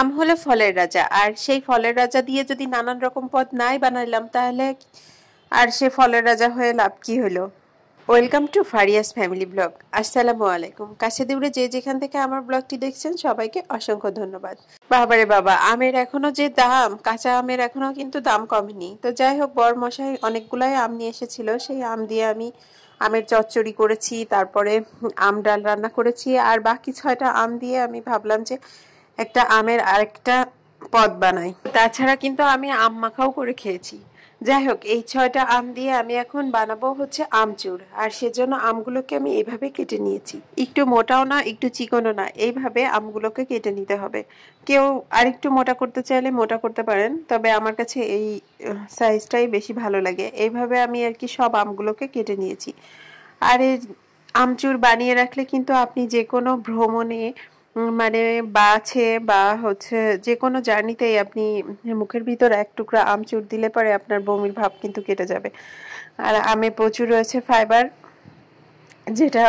আম হলো ফলের রাজা, আর সেই ফলের রাজা দিয়ে যদি নানান রকম পদ নাই বানাইলাম তাহলে আর সে ফলের রাজা হয়ে লাভ কি হলো। Welcome to Faria's family blog. আসসালামু আলাইকুম। কাছে দূরে যে যেখান থেকে আমার ব্লগটি দেখছেন সবাইকে অসংখ্য ধন্যবাদ। বাবারে বাবা, আমের এখনো যে দাম, কাঁচা আমের এখনো কিন্তু দাম কমেনি। তো যাই হোক, বর মশাই অনেকগুলাই আম নিয়ে এসেছিল, সেই আম দিয়ে আমি আমের চচ্চড়ি করেছি, তারপরে আম ডাল রান্না করেছি, আর বাকি 6টা আম দিয়ে আমি ভাবলাম যে একটা আমের আরেকটা পদ বানাই। তাছাড়া কিন্তু আমি আম মাখাও করে খেয়েছি। যাই হোক, এই 6টা আম দিয়ে আমি এখন বানাবো হচ্ছে আমচুর, আর সেজন্য আমগুলোকে আমি এইভাবে কেটে নিয়েছি। একটু মোটাও না, একটু চিকনও না, এইভাবে আমগুলোকে কেটে নিতে হবে। কেউ আরেকটু মোটা করতে চাইলে মোটা করতে পারেন, তবে আমার কাছে এই সাইজটাই বেশি ভালো লাগে। এইভাবে আমি আর কি সব আমগুলোকে কেটে নিয়েছি। আর এই আমচুর বানিয়ে রাখলে কিন্তু আপনি যে কোনো ভ্রমণে মানে বাছে বা হচ্ছে যে কোনো জার্নিতেই আপনি মুখের ভিতর এক টুকরা আমচুর দিলে পরে আপনার বমির ভাব কিন্তু কেটে যাবে। আর আমে প্রচুর রয়েছে ফাইবার, যেটা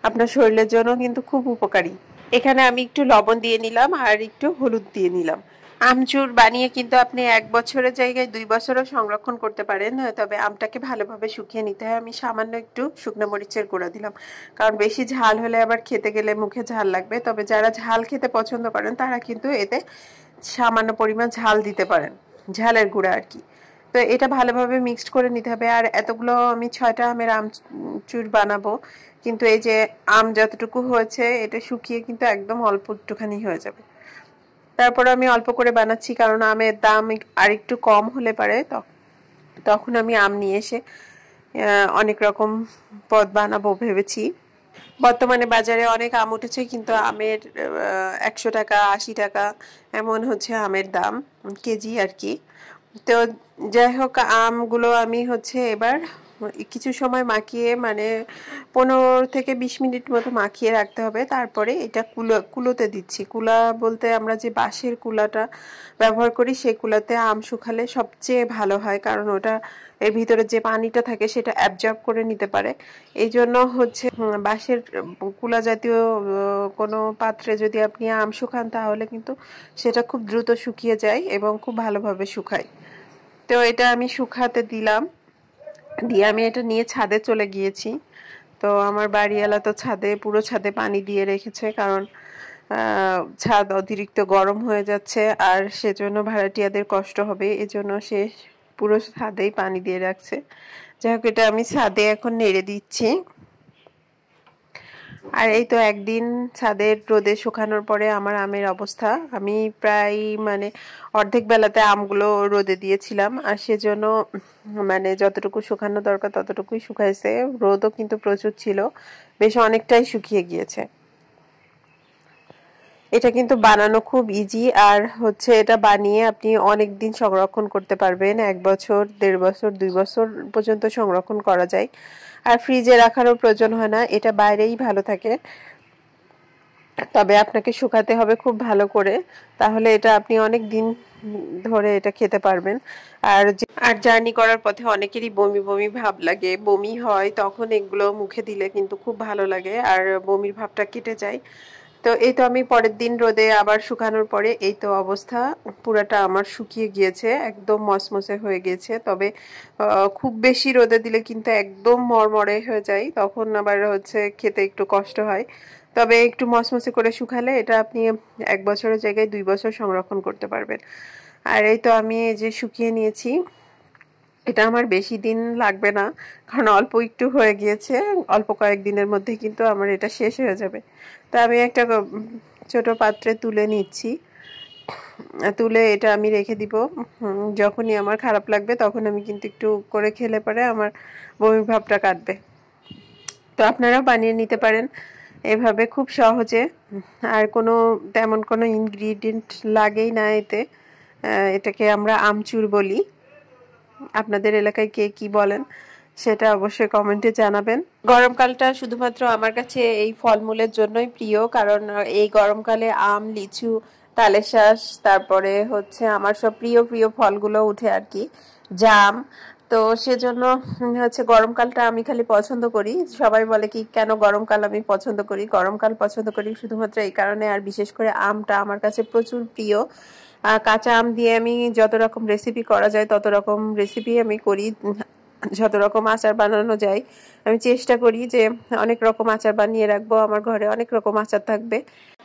আপনার শরীরের জন্য কিন্তু খুব উপকারী। এখানে আমি একটু লবণ দিয়ে নিলাম আর একটু হলুদ দিয়ে নিলাম। আমচুর বানিয়ে কিন্তু আপনি 1 বছরের জায়গায় 2 বছরও সংরক্ষণ করতে পারেন, তবে আমটাকে ভালোভাবে শুকিয়ে নিতে হয়। আমি সামান্য একটু শুকনো মরিচের গুঁড়া দিলাম, কারণ বেশি ঝাল হলে আবার খেতে গেলে মুখে ঝাল লাগবে। তবে যারা ঝাল খেতে পছন্দ করেন তারা কিন্তু এতে সামান্য পরিমাণ ঝাল দিতে পারেন, ঝালের গুঁড়া আর কি। তো এটা ভালোভাবে মিক্সড করে নিতে হবে। আর এতগুলো আমি 6টা আমের আমচুর বানাবো, কিন্তু এই যে আম যতটুকু হয়েছে এটা শুকিয়ে কিন্তু একদম অল্প একটুখানি হয়ে যাবে। তারপর আমি অল্প করে বানাচ্ছি, কারণ আমের দাম আর একটু কম হলে পারে তখন আমি আম নিয়ে এসে অনেক রকম পদ বানাবো ভেবেছি। বর্তমানে বাজারে অনেক আম উঠেছে, কিন্তু আমের 100 টাকা 80 টাকা এমন হচ্ছে আমের দাম কেজি আর কি। তো যাই হোক, আমগুলো আমি হচ্ছে এবার কিছু সময় মাখিয়ে, মানে 15 থেকে 20 মিনিট মতো মাখিয়ে রাখতে হবে। তারপরে এটা কুলোতে দিচ্ছি। কুলা বলতে আমরা যে বাঁশের কুলাটা ব্যবহার করি, সেই কুলাতে আম শুকালে সবচেয়ে ভালো হয়, কারণ ওটা এর ভিতরে যে পানিটা থাকে সেটা অ্যাবজর্ব করে নিতে পারে। এই জন্য হচ্ছে বাঁশের কুলা জাতীয় কোনো পাত্রে যদি আপনি আম শুকান তাহলে কিন্তু সেটা খুব দ্রুত শুকিয়ে যায় এবং খুব ভালোভাবে শুকায়। তো এটা আমি শুকাতে দিলাম, দিয়ে আমি এটা নিয়ে ছাদে চলে গিয়েছি। তো আমার বাড়িওয়ালা তো পুরো ছাদে পানি দিয়ে রেখেছে, কারণ ছাদ অতিরিক্ত গরম হয়ে যাচ্ছে, আর সেজন্য ভাড়াটিয়াদের কষ্ট হবে, এজন্য সে পুরো ছাদেই পানি দিয়ে রাখছে। যাই হোক, এটা আমি ছাদে এখন নেড়ে দিচ্ছি। আর এই তো একদিন ছাদের রোদে শুকানোর পরে আমার আমের অবস্থা, আমি প্রায় মানে অর্ধেক বেলাতে আমগুলো রোদে দিয়েছিলাম, আর সেজন্য মানে যতটুকু শুকানো দরকার ততটুকুই শুকাইছে। রোদও কিন্তু প্রচুর ছিল, বেশ অনেকটাই শুকিয়ে গিয়েছে। এটা কিন্তু বানানো খুব ইজি, আর হচ্ছে এটা বানিয়ে আপনি অনেক দিন সংরক্ষণ করতে পারবেন। 1 বছর 1.5 বছর 2 বছর পর্যন্ত সংরক্ষণ করা যায়, আর ফ্রিজে রাখারও প্রয়োজন হয় না, এটা বাইরেই ভালো থাকে। তবে আপনাকে শুকাতে হবে খুব ভালো করে, তাহলে এটা আপনি অনেক দিন ধরে এটা খেতে পারবেন। আর জার্নি করার পথে অনেকেরই বমি বমি ভাব লাগে, বমি হয়, তখন এগুলো মুখে দিলে কিন্তু খুব ভালো লাগে আর বমির ভাবটা কেটে যায়। তো এই তো আমি পরের দিন রোদে আবার শুকানোর পরে এই তো অবস্থা, পুরাটা আমার শুকিয়ে গিয়েছে, একদম মসমসে হয়ে গেছে। তবে খুব বেশি রোদে দিলে কিন্তু একদম মরমরে হয়ে যায়, তখন আবার হচ্ছে খেতে একটু কষ্ট হয়। তবে একটু মসমসে করে শুকালে এটা আপনি 1 বছরের জায়গায় 2 বছর সংরক্ষণ করতে পারবেন। আর এই তো আমি এই যে শুকিয়ে নিয়েছি, এটা আমার বেশি দিন লাগবে না, কারণ অল্প একটু হয়ে গিয়েছে, অল্প কয়েকদিনের মধ্যে কিন্তু আমার এটা শেষ হয়ে যাবে। তো আমি একটা ছোট পাত্রে তুলে নিচ্ছি, তুলে এটা আমি রেখে দিব। যখনই আমার খারাপ লাগবে তখন আমি কিন্তু একটু করে খেলে পরে আমার বমির ভাবটা কাটবে। তো আপনারাও বানিয়ে নিতে পারেন এভাবে খুব সহজে, আর তেমন কোনো ইনগ্রিডিয়েন্ট লাগেই না এতে। এটাকে আমরা আমচুর বলি, আপনাদের এলাকায় কে কি বলেন সেটা অবশ্যই কমেন্টে জানাবেন। গরমকালটা শুধুমাত্র আমার কাছে এই ফলমূলের জন্যই প্রিয়, কারণ এই গরমকালে আম, লিচু, তালেশাঁস, তারপরে হচ্ছে আমার সব প্রিয় প্রিয় ফলগুলো উঠে আর কি, জাম, তো সেজন্য হচ্ছে গরমকালটা আমি খালি পছন্দ করি। সবাই বলে কি কেন গরমকাল আমি পছন্দ করি, গরমকাল পছন্দ করি শুধুমাত্র এই কারণে, আর বিশেষ করে আমটা আমার কাছে প্রচুর প্রিয়। কাঁচা আম দিয়ে আমি যত রকম রেসিপি করা যায় তত রকম রেসিপি আমি করি, যত রকম আচার বানানো যায় আমি চেষ্টা করি যে অনেক রকম আচার বানিয়ে রাখবো, আমার ঘরে অনেক রকম আচার থাকবে।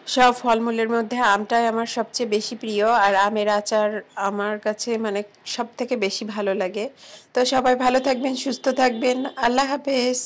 সব ফলমূলের মধ্যে আমটাই আমার সবচেয়ে বেশি প্রিয়, আর আমের আচার আমার কাছে মানে সব থেকে বেশি ভালো লাগে। তো সবাই ভালো থাকবেন, সুস্থ থাকবেন, আল্লাহ হাফেজ।